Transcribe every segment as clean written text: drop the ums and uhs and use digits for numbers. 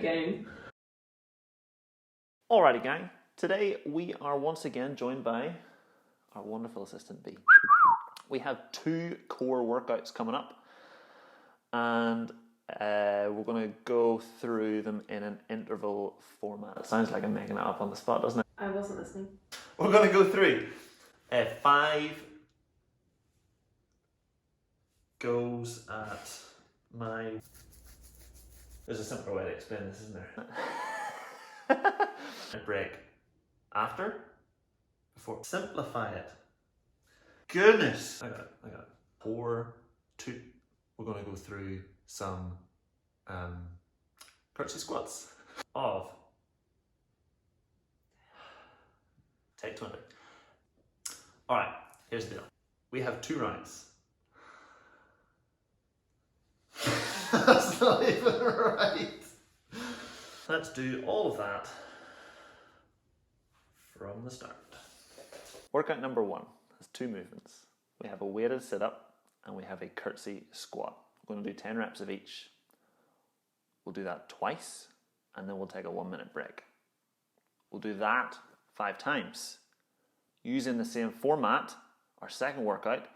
again. Alrighty gang, today we are once again joined by our wonderful assistant B. We have 2 core workouts coming up and we're going to go through them in an interval format. It sounds like I'm making it up on the spot, doesn't it? I wasn't listening. We're going to go through 5 goes at my... There's a simpler way to explain this, isn't there? A break after, before. Simplify it. Goodness! I got it. 4, 2. We're going to go through some curtsy squats of take 20. Alright, here's the deal. We have 2 rounds. That's not even right. Let's do all of that from the start. Workout number 1 has 2 movements. We have a weighted sit-up and we have a curtsy squat. We're going to do 10 reps of each. We'll do that twice and then we'll take a 1-minute break. We'll do that 5 times. Using the same format, our second workout,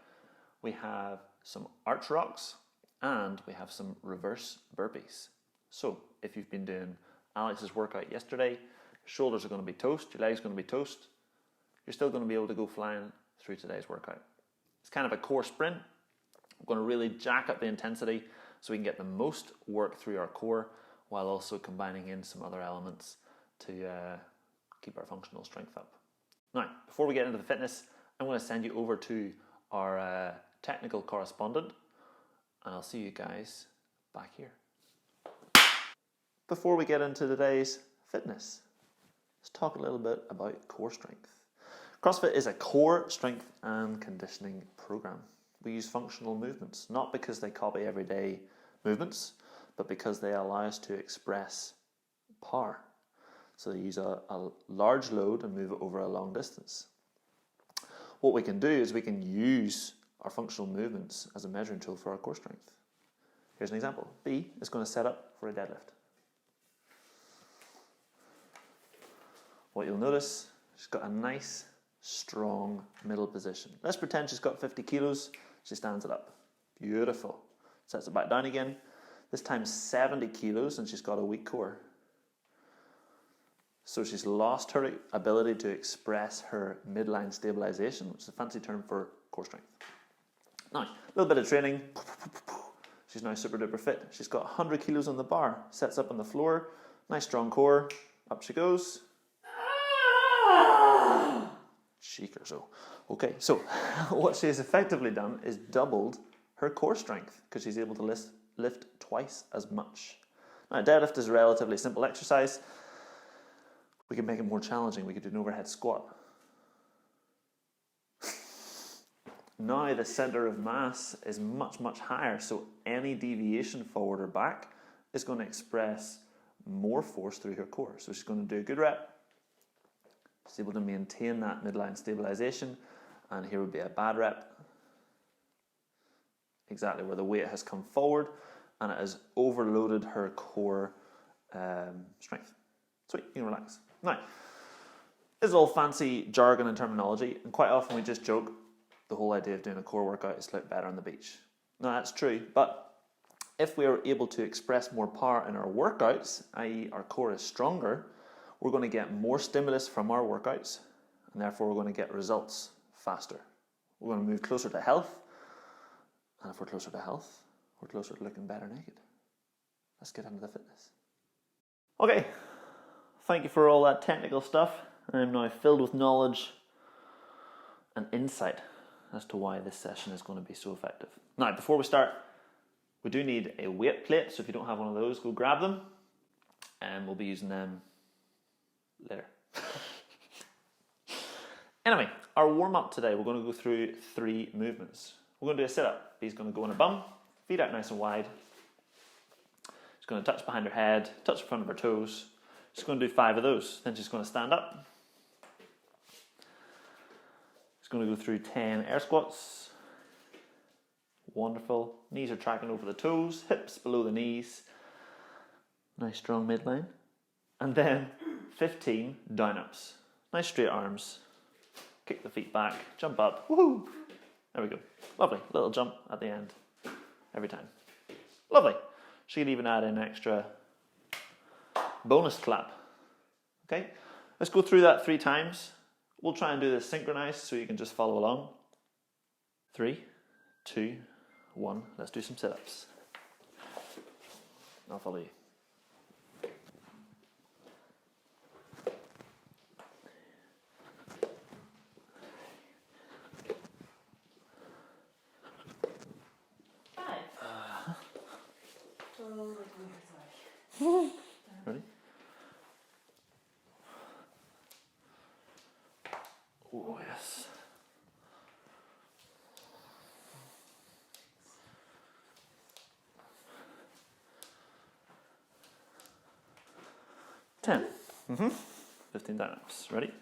we have some arch rocks and we have some reverse burpees. So if you've been doing Alex's workout yesterday, your shoulders are going to be toast, your legs are going to be toast, you're still going to be able to go flying through today's workout. It's kind of a core sprint. We're going to really jack up the intensity so we can get the most work through our core while also combining in some other elements to keep our functional strength up. Now, before we get into the fitness, I'm going to send you over to our technical correspondent and I'll see you guys back here. Before we get into today's fitness, let's talk a little bit about core strength. CrossFit is a core strength and conditioning program. We use functional movements, not because they copy everyday movements, but because they allow us to express power. So they use a large load and move it over a long distance. What we can do is we can use our functional movements as a measuring tool for our core strength. Here's an example. B is going to set up for a deadlift. What you'll notice, she's got a nice, strong middle position. Let's pretend she's got 50 kilos. She stands it up. Beautiful. Sets it back down again. This time 70 kilos and she's got a weak core. So she's lost her ability to express her midline stabilization, which is a fancy term for core strength. Now, a little bit of training. She's now super duper fit. She's got 100 kilos on the bar. Sets up on the floor. Nice strong core. Up she goes. Cheeker, so. Okay, so what she has effectively done is doubled her core strength because she's able to lift twice as much. Now, deadlift is a relatively simple exercise. We could make it more challenging. We could do an overhead squat. Now the center of mass is much, much higher, so any deviation forward or back is going to express more force through her core. So she's going to do a good rep. She's able to maintain that midline stabilization, and here would be a bad rep. Exactly where the weight has come forward and it has overloaded her core strength. Sweet, you can relax. Now, this is all fancy jargon and terminology, and quite often we just joke the whole idea of doing a core workout is to look better on the beach. Now, that's true, but if we are able to express more power in our workouts, i.e. our core is stronger, we're going to get more stimulus from our workouts, and therefore we're going to get results faster. We're going to move closer to health, and if we're closer to health, we're closer to looking better naked. Let's get into the fitness. Okay, thank you for all that technical stuff. I'm now filled with knowledge and insight as to why this session is going to be so effective. Now, before we start, we do need a weight plate, so if you don't have one of those, go grab them, and we'll be using them later. Anyway, our warm-up today, we're going to go through 3 movements. We're going to do a sit-up. B's going to go on a bum, feet out nice and wide. She's going to touch behind her head, touch the front of her toes. She's going to do 5 of those. Then she's going to stand up. She's going to go through 10 air squats. Wonderful. Knees are tracking over the toes, hips below the knees. Nice strong midline. And then 15 down-ups. Nice straight arms. Kick the feet back, jump up. Woohoo! There we go. Lovely. Little jump at the end. Every time. Lovely. She could even add in extra bonus clap. Okay? Let's go through that 3 times. We'll try and do this synchronized so you can just follow along. 3, 2, 1. Let's do some sit-ups. I'll follow you. Ready? Oh, yes. Ten. 15 down-ups. Ready?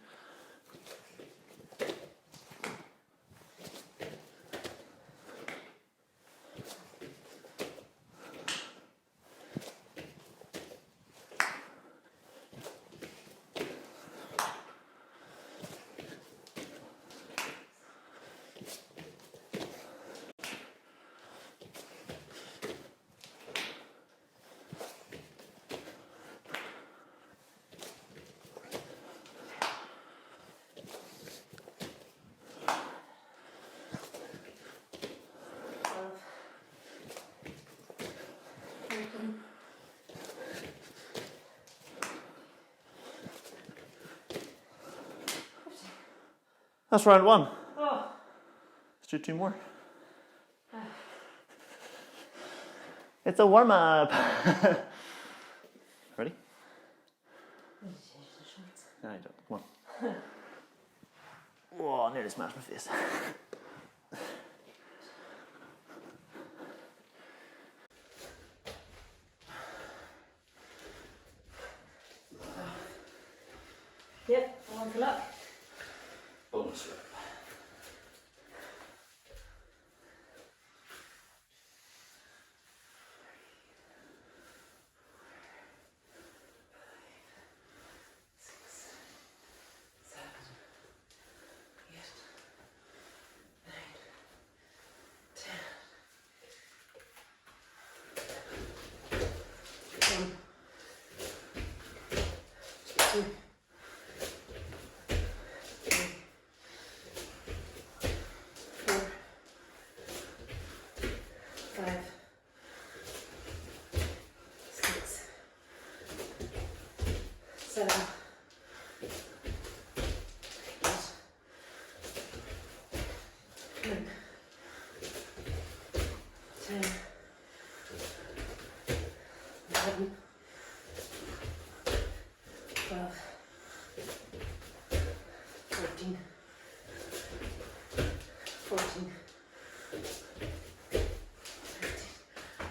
That's round 1. Oh. Let's do 2 more. It's a warm-up. Ready? No, I don't. Come on. Whoa, I nearly smashed my face. Yep, one for luck. Bonus rep.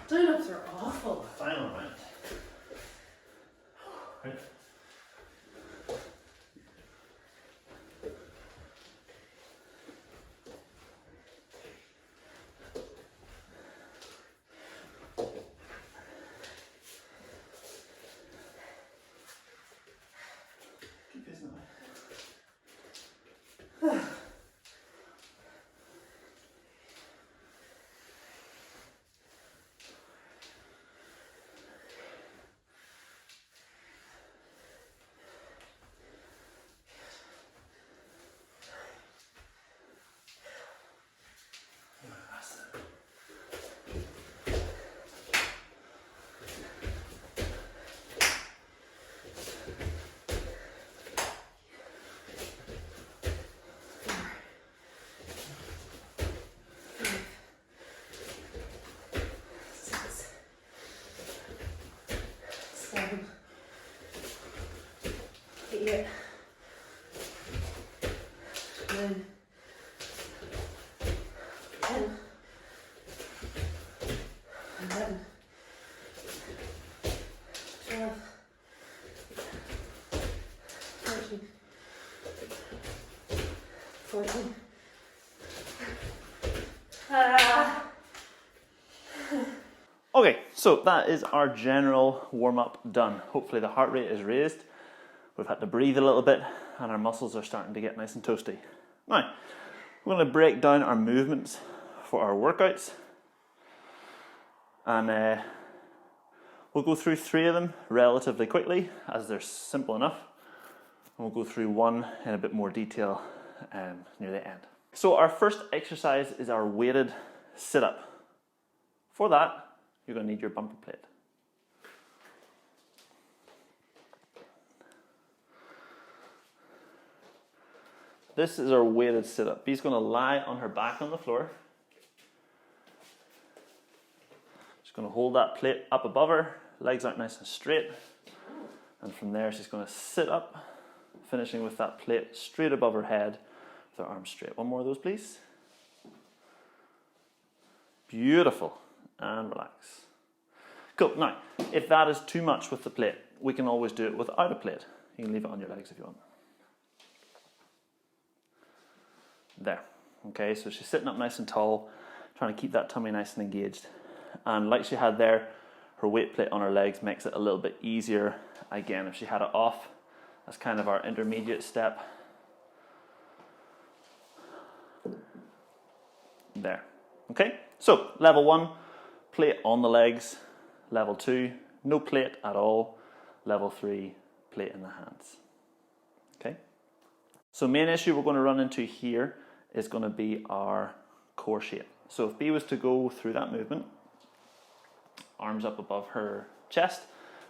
Donuts are awful. Final round. Right. Keep facing away. Eight, 9, 10, 11, 12, 13, 14. Okay, so that is our general warm-up done. Hopefully the heart rate is raised. We've had to breathe a little bit and our muscles are starting to get nice and toasty. Now, we're going to break down our movements for our workouts. And we'll go through 3 of them relatively quickly, as they're simple enough. And we'll go through one in a bit more detail near the end. So our first exercise is our weighted sit-up. For that, you're going to need your bumper plate. This is our weighted sit-up. Bee's going to lie on her back on the floor. She's going to hold that plate up above her, legs out nice and straight. And from there, she's going to sit up, finishing with that plate straight above her head with her arms straight. One more of those, please. Beautiful. And relax. Cool. Now, if that is too much with the plate, we can always do it without a plate. You can leave it on your legs if you want. There. Okay, so she's sitting up nice and tall, trying to keep that tummy nice and engaged. And like she had there, her weight plate on her legs makes it a little bit easier. Again, if she had it off, that's kind of our intermediate step. There. Okay, so level 1, plate on the legs. Level 2, no plate at all. Level 3, plate in the hands. Okay, so main issue we're going to run into here is going to be our core shape. So if B was to go through that movement, arms up above her chest,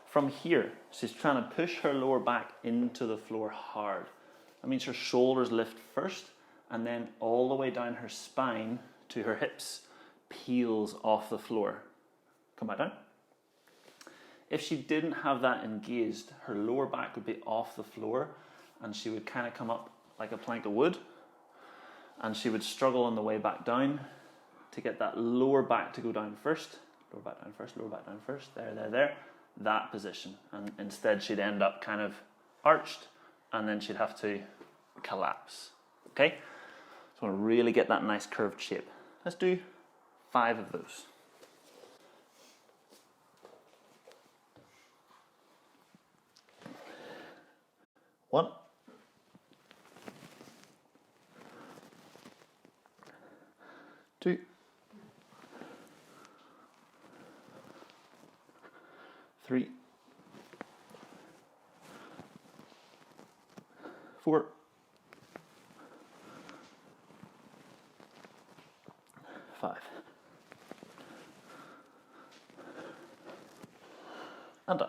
from here, she's trying to push her lower back into the floor hard. That means her shoulders lift first, and then all the way down her spine to her hips peels off the floor. Come back down. If she didn't have that engaged, her lower back would be off the floor and she would kind of come up like a plank of wood, and she would struggle on the way back down to get that lower back to go down first. Lower back down first, lower back down first. There. That position. And instead she'd end up kind of arched and then she'd have to collapse. Okay? So I want to really get that nice curved shape. Let's do 5 of those. One. 2. 3. 4. 5. And done.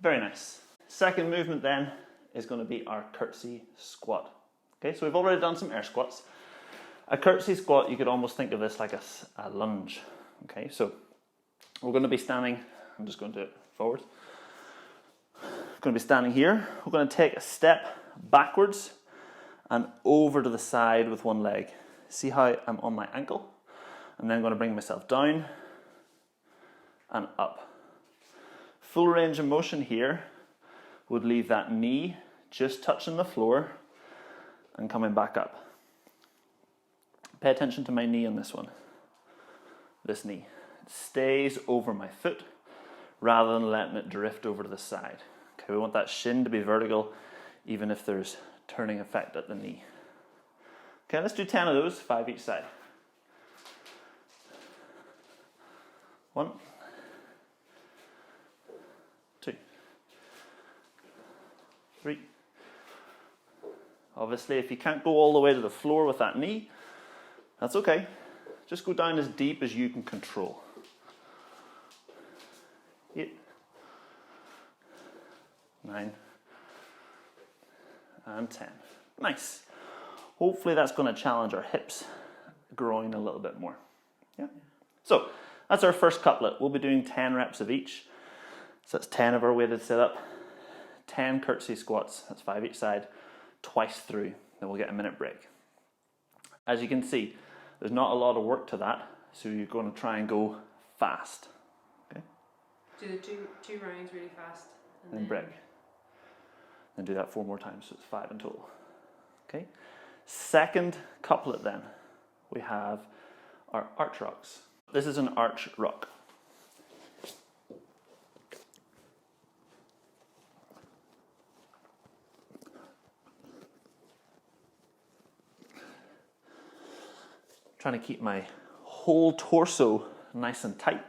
Very nice. Second movement then is going to be our curtsy squat. Okay, so we've already done some air squats. A curtsy squat, you could almost think of this like a lunge. Okay, so we're going to be standing, I'm just going to do it forward. We're going to be standing here. We're going to take a step backwards and over to the side with one leg. See how I'm on my ankle? And then I'm going to bring myself down and up. Full range of motion here would leave that knee just touching the floor and coming back up. Pay attention to my knee on this one. This knee. It stays over my foot rather than letting it drift over to the side. Okay, we want that shin to be vertical even if there's turning effect at the knee. Okay, let's do 10 of those, 5 each side. 1. 2. 3. Obviously, if you can't go all the way to the floor with that knee, that's okay. Just go down as deep as you can control. 8. 9. And 10. Nice. Hopefully that's going to challenge our hips, groin a little bit more. Yeah. So that's our first couplet. We'll be doing 10 reps of each. So that's 10 of our weighted sit-up, 10 curtsy squats, that's 5 each side, twice through. Then we'll get a minute break. As you can see, there's not a lot of work to that, so you're going to try and go fast. Okay. Do the two rounds really fast. And then break. Then do that 4 more times, so it's 5 in total. Okay. Second couplet then. we have our arch rocks. This is an arch rock. Trying to keep my whole torso nice and tight.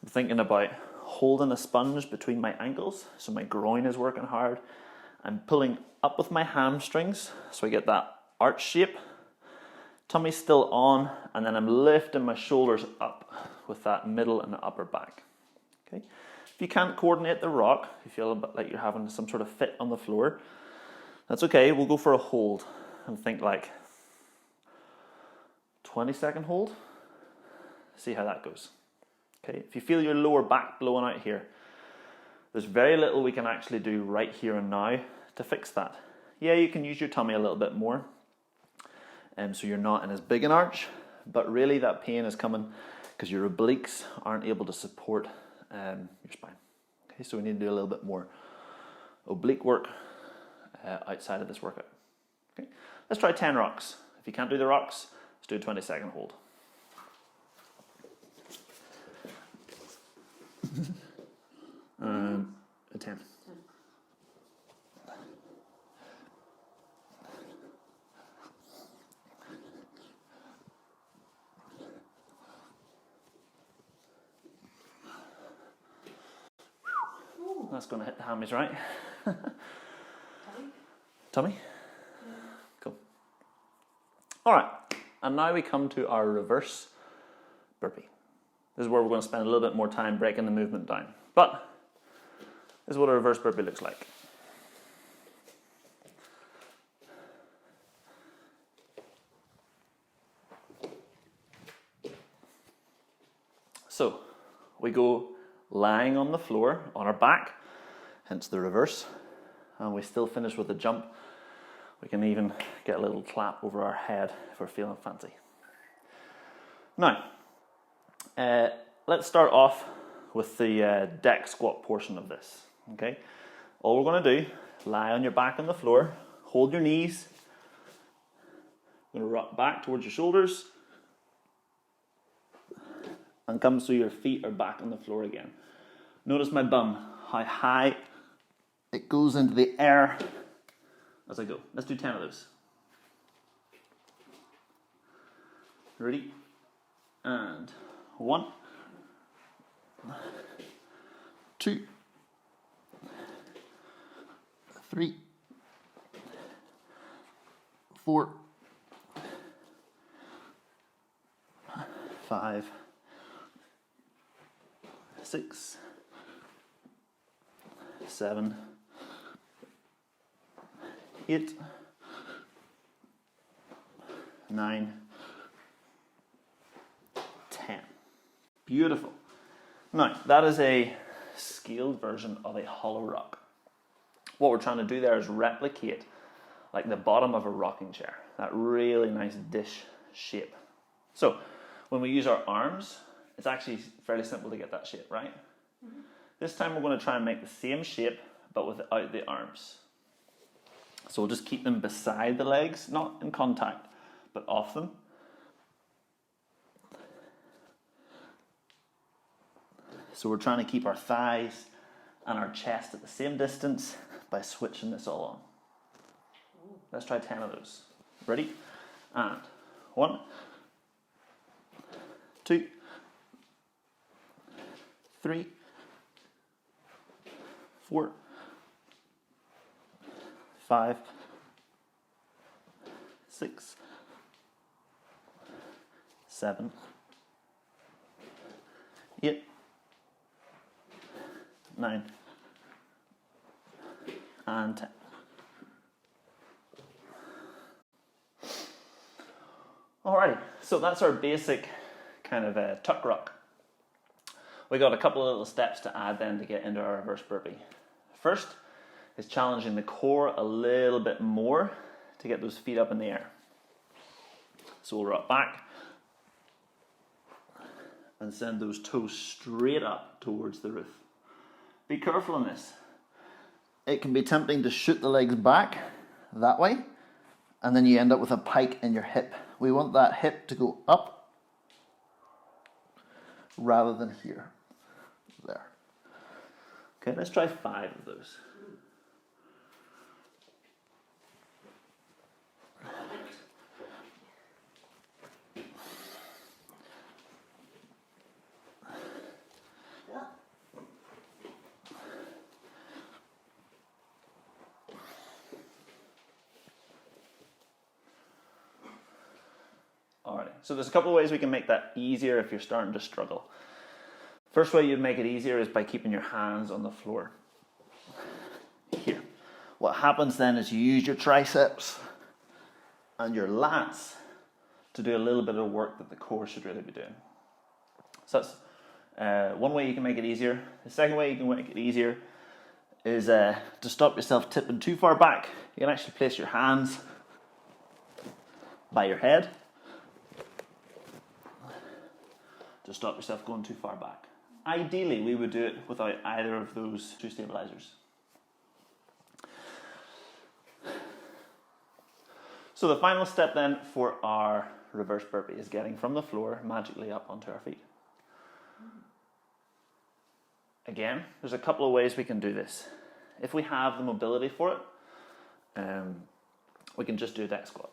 I'm thinking about holding a sponge between my ankles, so my groin is working hard. I'm pulling up with my hamstrings, so I get that arch shape. Tummy's still on, and then I'm lifting my shoulders up with that middle and upper back. Okay. If you can't coordinate the rock, if you feel a bit like you're having some sort of fit on the floor, that's okay. We'll go for a hold and think like 20-second hold. See how that goes. Okay, if you feel your lower back blowing out here, there's very little we can actually do right here and now to fix that. Yeah, you can use your tummy a little bit more, so you're not in as big an arch, but really that pain is coming because your obliques aren't able to support your spine. Okay, so we need to do a little bit more oblique work outside of this workout. Okay, let's try 10 rocks. If you can't do the rocks, let's do a 20-second hold. A 10. That's going to hit the hammies, right? Tummy? Yeah. Cool. All right, and now we come to our reverse burpee. This is where we're going to spend a little bit more time breaking the movement down. But this is what a reverse burpee looks like. So we go lying on the floor on our back, hence the reverse, and we still finish with a jump. We can even get a little clap over our head if we're feeling fancy. Now, let's start off with the deck squat portion of this. Okay, all we're going to do, lie on your back on the floor, hold your knees, you're going to rock back towards your shoulders, and come so your feet are back on the floor again. Notice my bum, how high it goes into the air as I go. Let's do 10 of those. Ready? And 1, 2, 3, 4, 5, 6, 7, 8, 9, 10. Beautiful. Now, that is a scaled version of a hollow rock. What we're trying to do there is replicate like the bottom of a rocking chair, that really nice dish shape. So when we use our arms, it's actually fairly simple to get that shape, right? Mm-hmm. This time we're going to try and make the same shape, but without the arms. So we'll just keep them beside the legs, not in contact, but off them. So we're trying to keep our thighs and our chest at the same distance by switching this all on. Let's try 10 of those. Ready? And 1, 2, 3, 4, 5, 6, 7, 8, 9, and 10. Alrighty, so that's our basic kind of tuck rock. We got a couple of little steps to add then to get into our reverse burpee. First is challenging the core a little bit more to get those feet up in the air. So we'll rock back and send those toes straight up towards the roof. Be careful in this. It can be tempting to shoot the legs back that way, and then you end up with a pike in your hip We want that hip to go up rather than here. There. Okay, let's try 5 of those. Alrighty, so there's a couple of ways we can make that easier if you're starting to struggle. First way you'd make it easier is by keeping your hands on the floor. Here. What happens then is you use your triceps And your lats to do a little bit of work that the core should really be doing. So that's one way you can make it easier. The second way you can make it easier is to stop yourself tipping too far back. You can actually place your hands by your head to stop yourself going too far back. Ideally, we would do it without either of those 2 stabilizers. So the final step then for our reverse burpee is getting from the floor magically up onto our feet. Again, there's a couple of ways we can do this. If we have the mobility for it, we can just do a deck squat.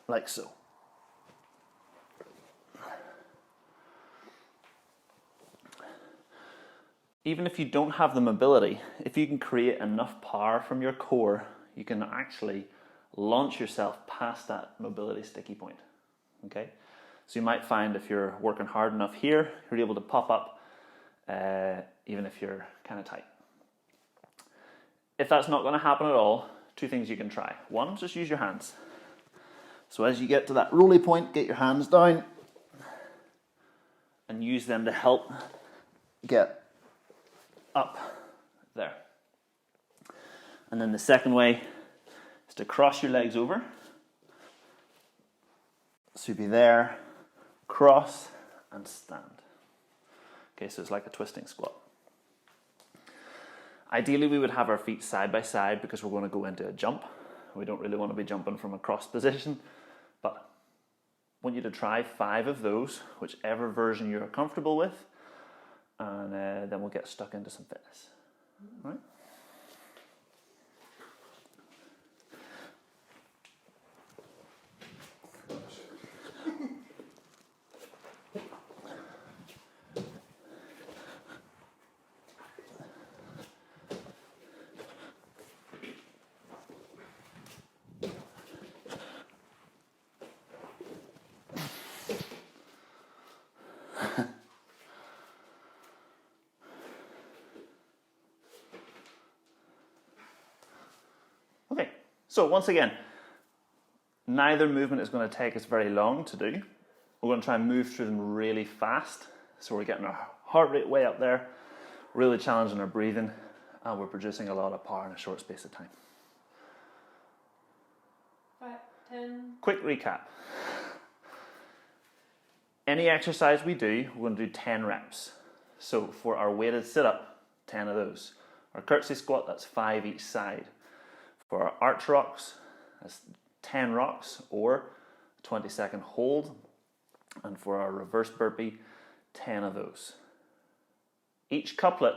Like so. Even if you don't have the mobility, if you can create enough power from your core, you can actually launch yourself past that mobility sticky point. Okay? So you might find if you're working hard enough here, you're able to pop up even if you're kind of tight. If that's not going to happen at all, 2 things you can try. One, just use your hands. So as you get to that rolly point, get your hands down and use them to help get up there. And then the second way is to cross your legs over. So you'd be there, cross and stand. Okay, so it's like a twisting squat. Ideally, we would have our feet side by side because we're going to go into a jump. We don't really want to be jumping from a cross position, but I want you to try 5 of those, whichever version you're comfortable with, and then we'll get stuck into some fitness. All right? Okay, so once again, neither movement is going to take us very long to do. We're going to try and move through them really fast. So we're getting our heart rate way up there, really challenging our breathing, and we're producing a lot of power in a short space of time. 5, 10. Quick recap. Any exercise we do, we're going to do 10 reps. So for our weighted sit-up, 10 of those. Our curtsy squat, that's 5 each side. For our arch rocks, that's 10 rocks or 20-second hold. And for our reverse burpee, 10 of those. Each couplet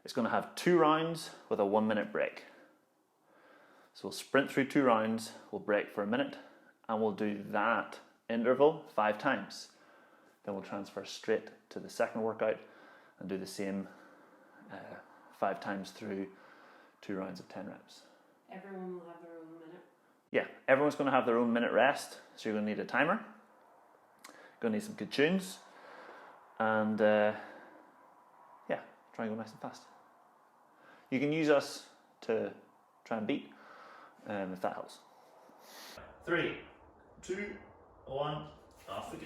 is going to have 2 rounds with a 1-minute break. So we'll sprint through 2 rounds, we'll break for a minute, and we'll do that interval 5 times. Then we'll transfer straight to the second workout and do the same 5 times through 2 rounds of 10 reps. Everyone will have their own minute. Yeah, everyone's going to have their own minute rest, so you're going to need a timer. Going to need some good tunes, and yeah, try and go nice and fast. You can use us to try and beat, if that helps. 3, 2, 1, off we go.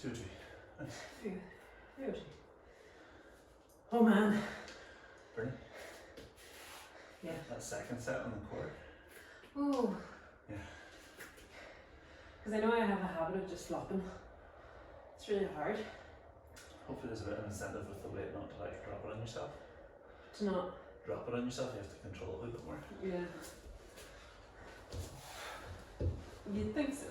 2 2. Nice. Oh man. Ready? Yeah. That second set on the core. Oh. Yeah. Because I know I have a habit of just flopping. It's really hard Hopefully there's a bit of incentive with the weight not to like drop it on yourself. to not. Drop it on yourself, you have to control it a little bit more. Yeah. You'd think so.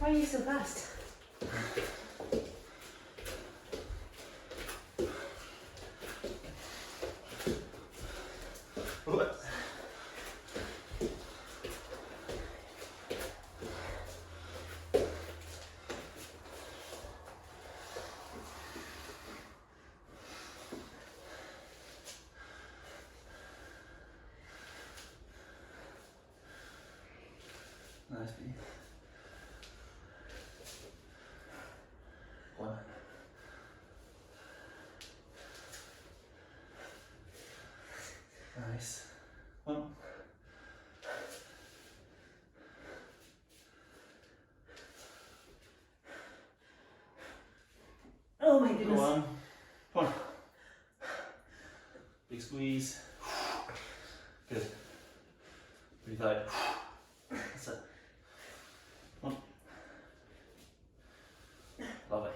Why are you so fast? What? Nice B. 1. Nice. 1. Oh my Go goodness. on. Come on. Big squeeze. Good. Breathe out. That's it. 1. Lovely.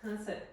That's it.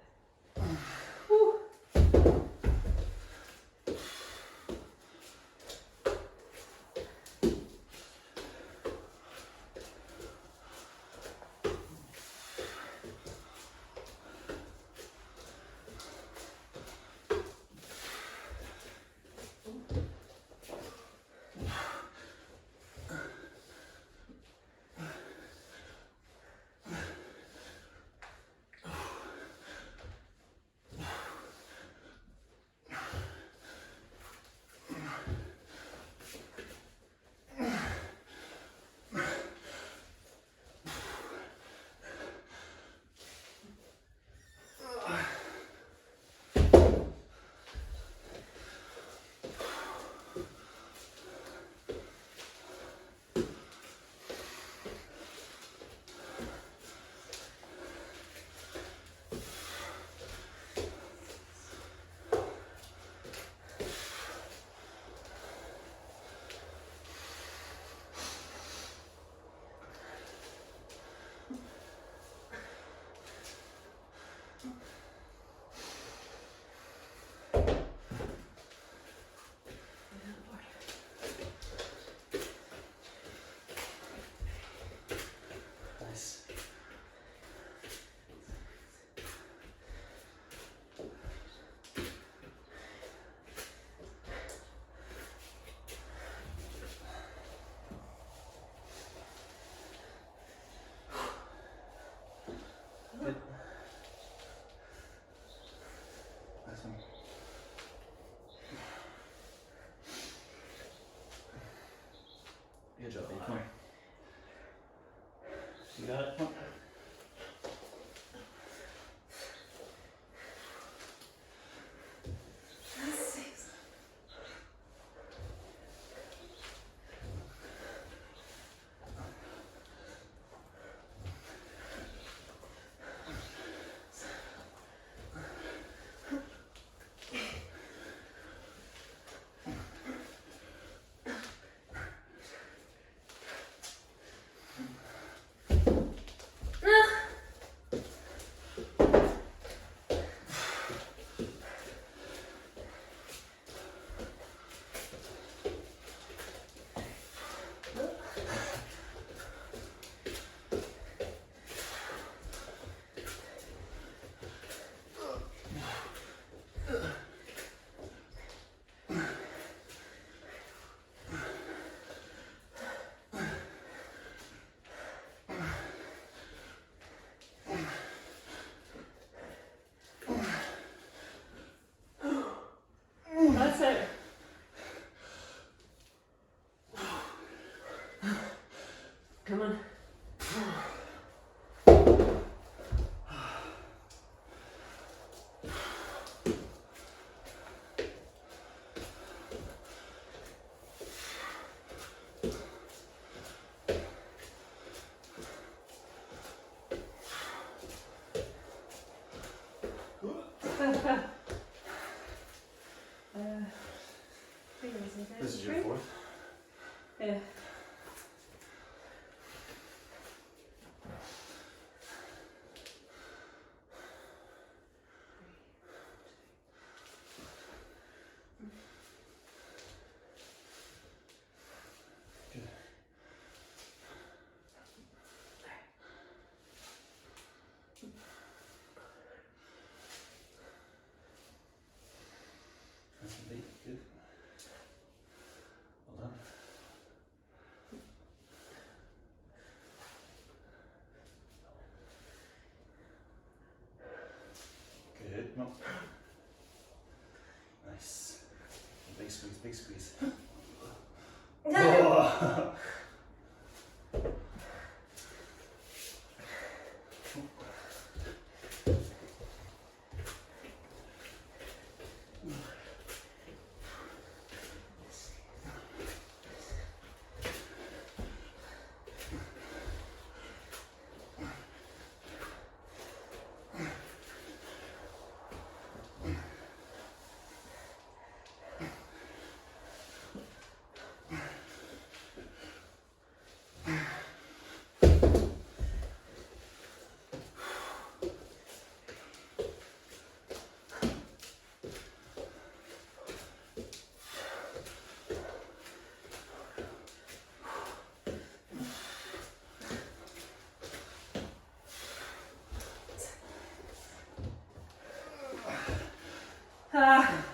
got it. Come on. That's it. Come on. This is your fourth? Yeah. Good. That's a beat. Good. Well done. Good. Come on. Nice. Big squeeze, big squeeze. Oh. Ah.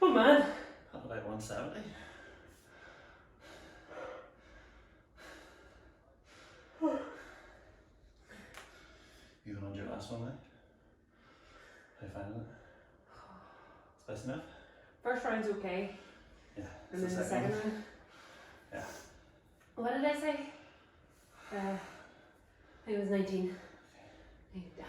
Oh man. Up about 170. You going on your last one now? How you finding it? Spicy enough? First round's okay. Yeah. And It's then the second round. Yeah. What did I say? I think it was 19. I die.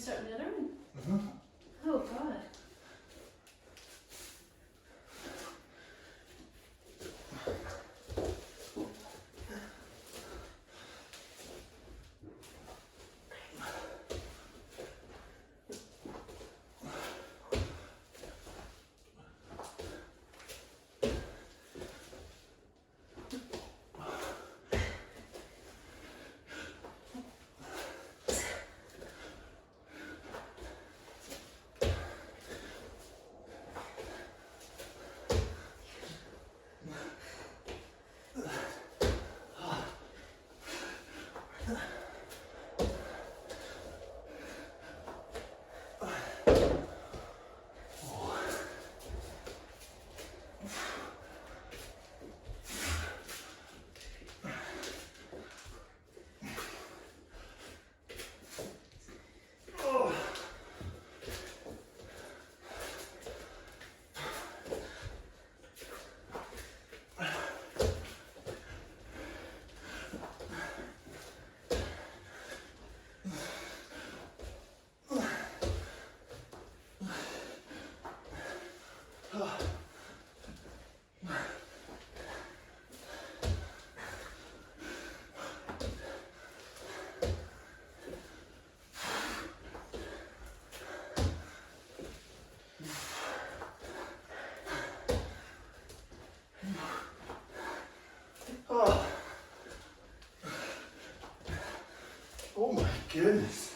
starting the other one? Mm-hmm. Oh God. Oh. Oh my goodness.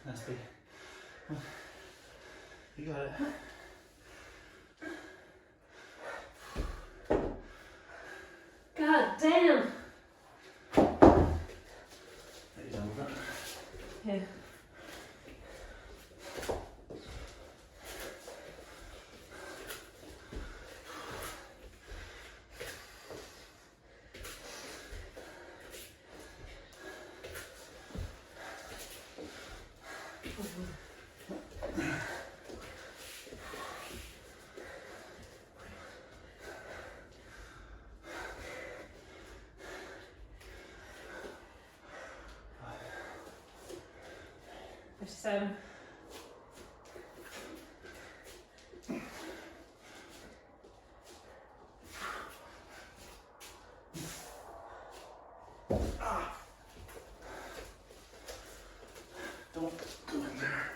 Nasty. You got it. God damn. Are you done with it? Yeah. So Don't go in there.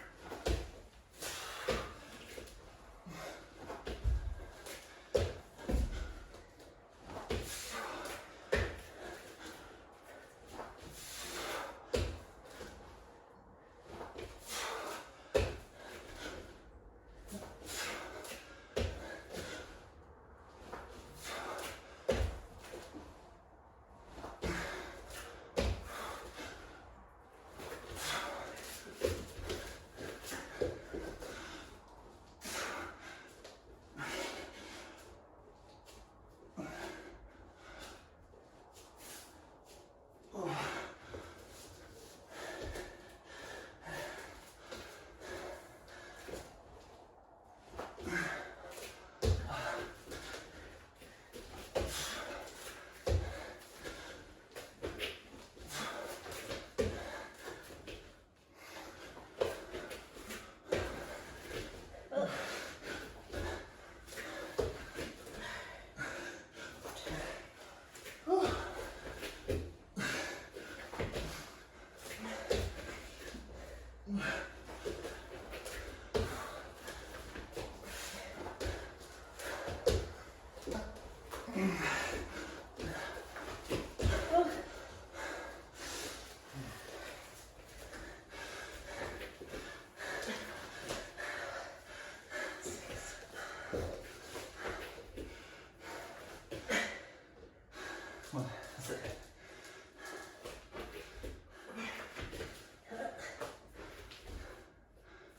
Come on, that's it.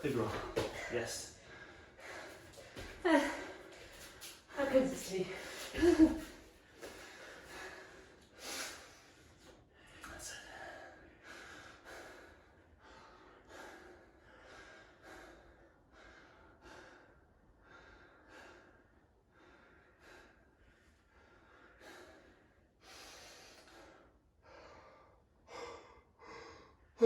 Big roll. Yes. how good is this to be? That's it. I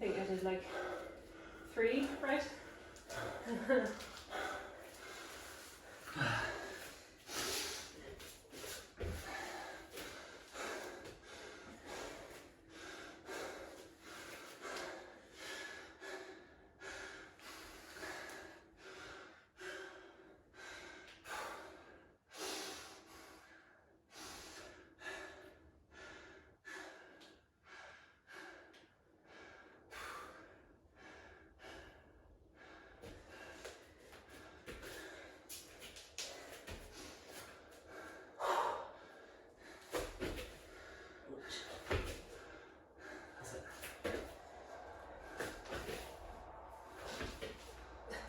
think I did like 3, right? That's it.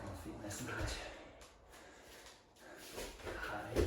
One feet nice and high. High.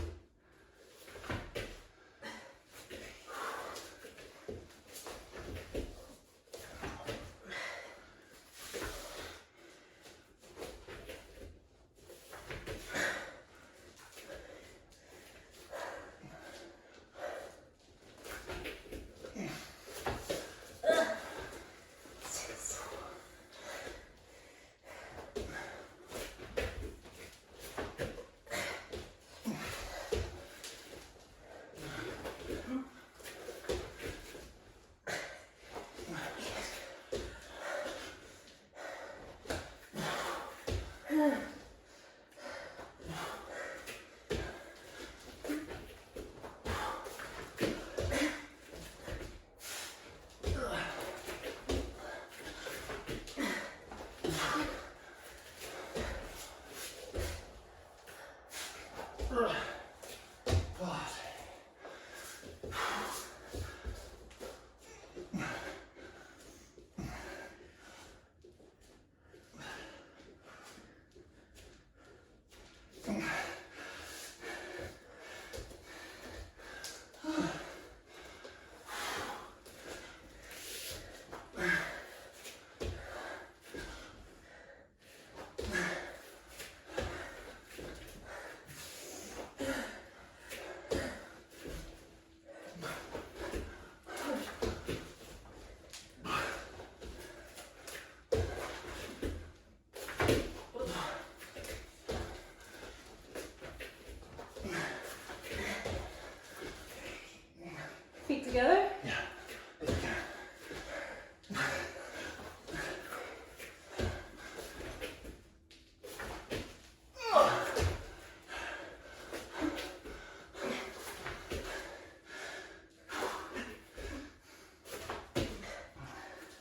Feet together. Yeah.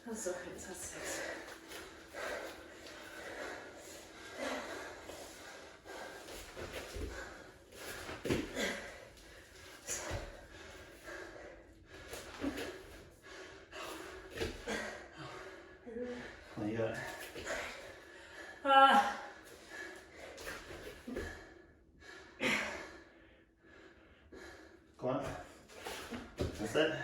That's okay, that's 6. Go on. That's it.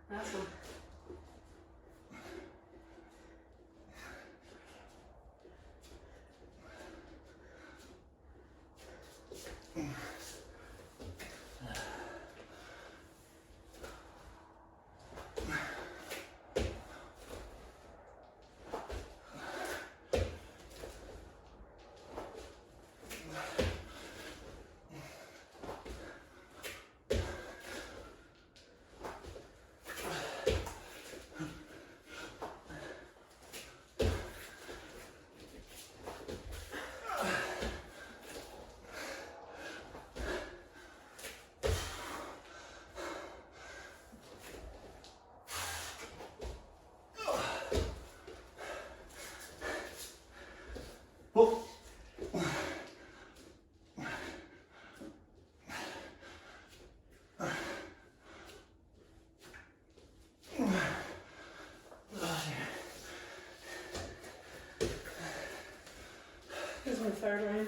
Last one. Oh. This is my third round.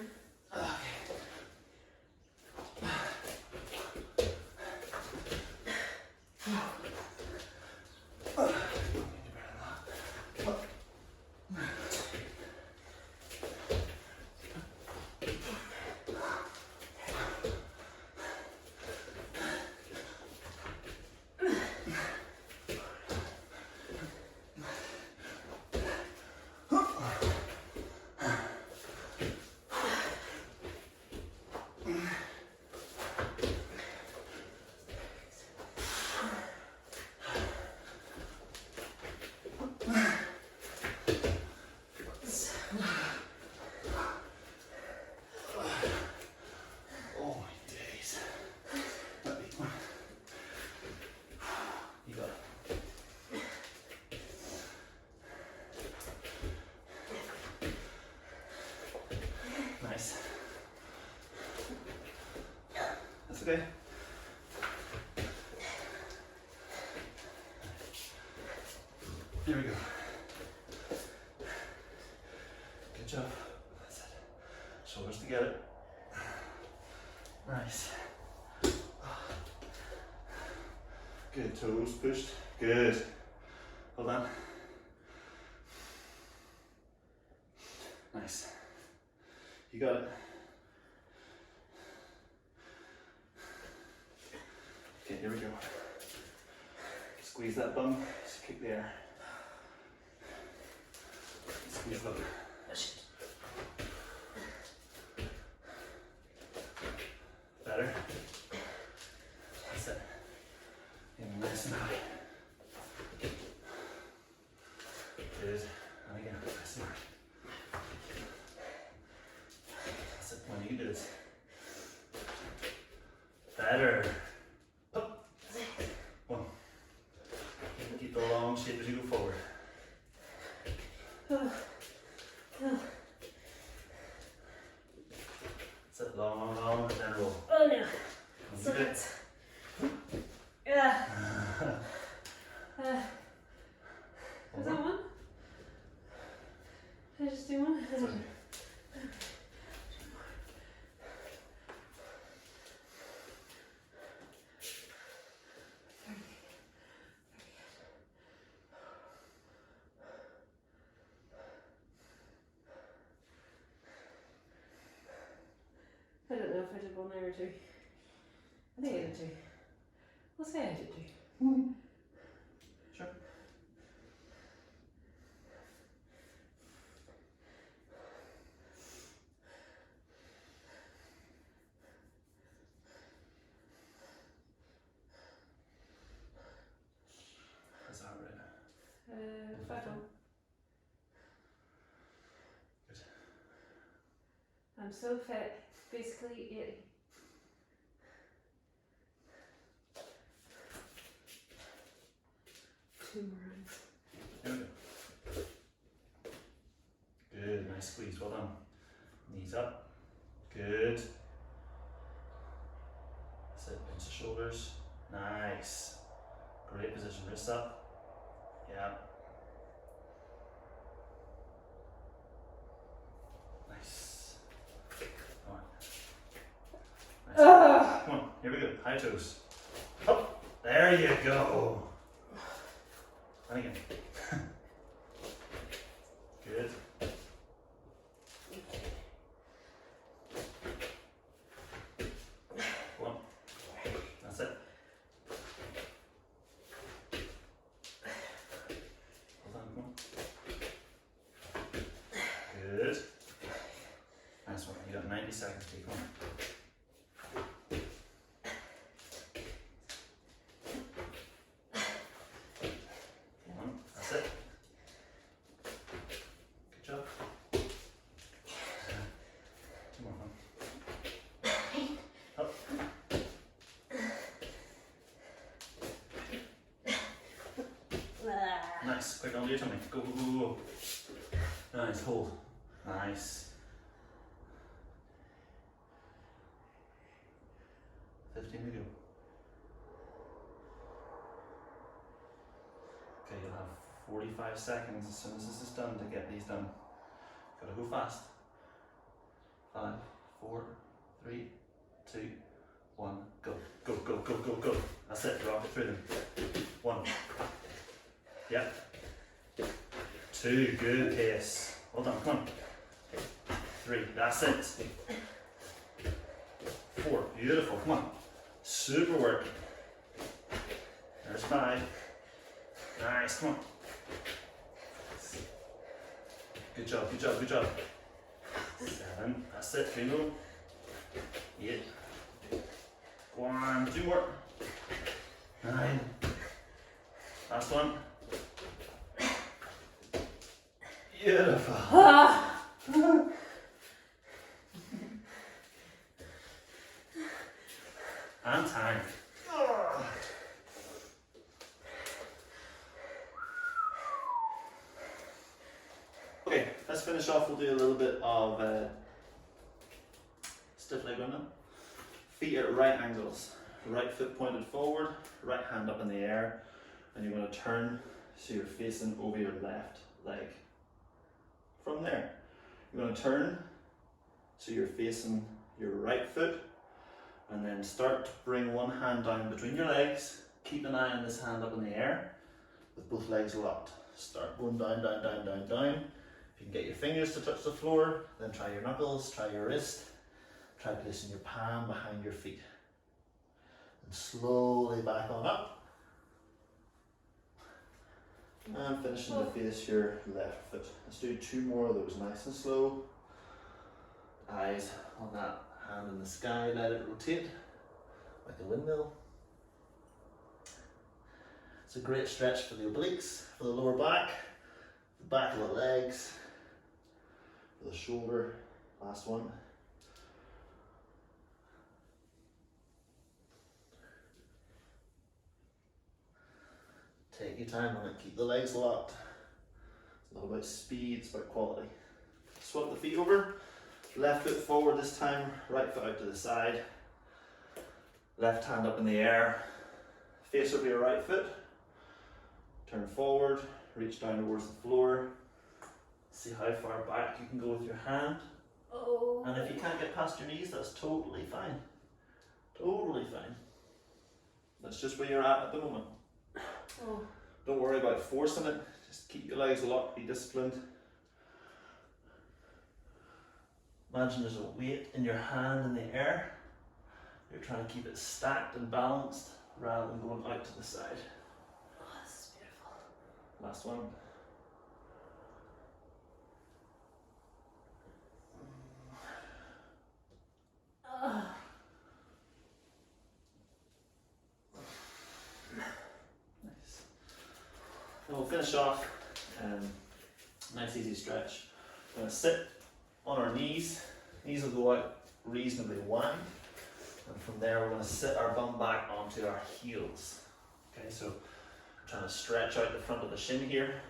Oh my days. That big one. You got it. Nice. That's okay. Here we go. Good job. That's it. Shoulders together. Nice. Good, toes pushed. Good. Hold on. Nice. You got it. Okay, here we go. Squeeze that bum, just kick the air. Squeeze the better. That's it. Aim nice and high. Good. And again, nice and high. That's it. When you do this. Better. Up. One. Keep the long shape as you go forward. Sit long, long, and then roll. Oh no. So Good. that's. Yeah. Was that one? Did I just do one? Sorry. I don't know if I did one there or two. I think I did two. We'll say I did two. Sure. That's all right. 5 1. Good. I'm so fit, basically 80. Two more rounds. Here we go. Nice squeeze, well done. Knees up. Good. Sit, pinch the shoulders. Nice. Great position, wrists up. Yeah. Nice. Come on. Nice. Come on, here we go. High toes. Up. There you go. And again. Good. One. That's it. Well done, come on. Good. Nice one. You got 90 seconds to keep going. Come on. That's it. Good job. Two more, huh? Up. Nice. Quick onto your tummy. Go, go, go, go. Nice. Hold. Nice. 15 to go. Okay, you'll have 45 seconds as soon as this is done to get these done. Gotta go fast. 5, 4, 3, 2, 1, go. Go, go, go, go, go. That's it, rock it through them. 1. Yep. 2, good pace. Well done, come on. 3, that's it. 4, beautiful, come on. Super work. There's 5. Nice, come on. Good job, good job, good job. 7, that's it, bingo. 8. Go on, 2 more. 9. Last one. Beautiful. And time. Okay, let's finish off. We'll do a little bit of stiff leg run now. Feet at right angles. Right foot pointed forward, right hand up in the air, and you're going to turn so you're facing over your left leg. From there, you're going to turn so you're facing your right foot, and then start to bring one hand down between your legs. Keep an eye on this hand up in the air with both legs locked. Start going down, down, down, down, down. If you can get your fingers to touch the floor, then try your knuckles, try your wrist, try placing your palm behind your feet. And slowly back on up. And finishing to face your left foot. Let's do 2 more of those, nice and slow. Eyes on that hand in the sky, let it rotate like a windmill. It's a great stretch for the obliques, for the lower back, the back of the legs, for the shoulder. Last one. Take your time on it, keep the legs locked. It's not about speed, it's about quality. Swap the feet over, left foot forward this time, right foot out to the side. Left hand up in the air, face over your right foot. Turn forward, reach down towards the floor. See how far back you can go with your hand. Oh. And if you can't get past your knees, that's totally fine. Totally fine. That's just where you're at the moment. Oh. Don't worry about forcing it, just keep your legs locked, be disciplined. Imagine there's a weight in your hand in the air. You're trying to keep it stacked and balanced rather than going out to the side. Oh, this is beautiful. Last one. Nice. And we'll finish off. Nice easy stretch. We're going to sit on our knees. Knees will go out reasonably wide. And from there we're going to sit our bum back onto our heels. Okay, so I'm trying to stretch out the front of the shin here.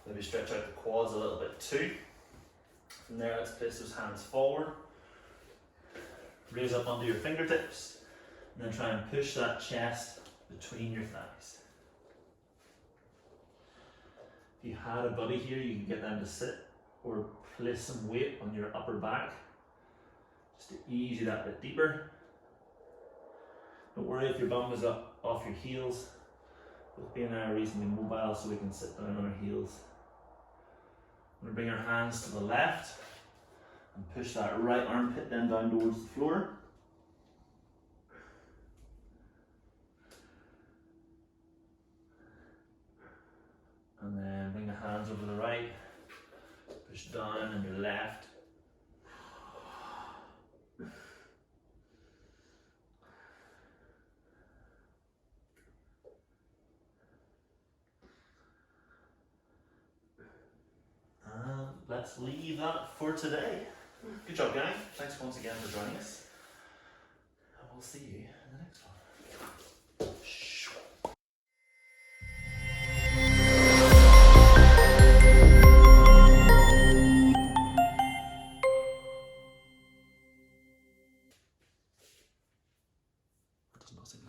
Maybe stretch out the quads a little bit too. From there, let's place those hands forward. Raise up onto your fingertips. And then try and push that chest between your thighs. If you had a buddy here, you can get them to sit or place some weight on your upper back just to ease you that bit deeper. Don't worry if your bum is up off your heels. Both being now reasonably mobile so we can sit down on our heels. We're going to bring our hands to the left and push that right armpit then down towards the floor. And then bring the hands over the right, push down on your left. And let's leave that for today. Good job, gang. Thanks once again for joining us. And we'll see you in the next one.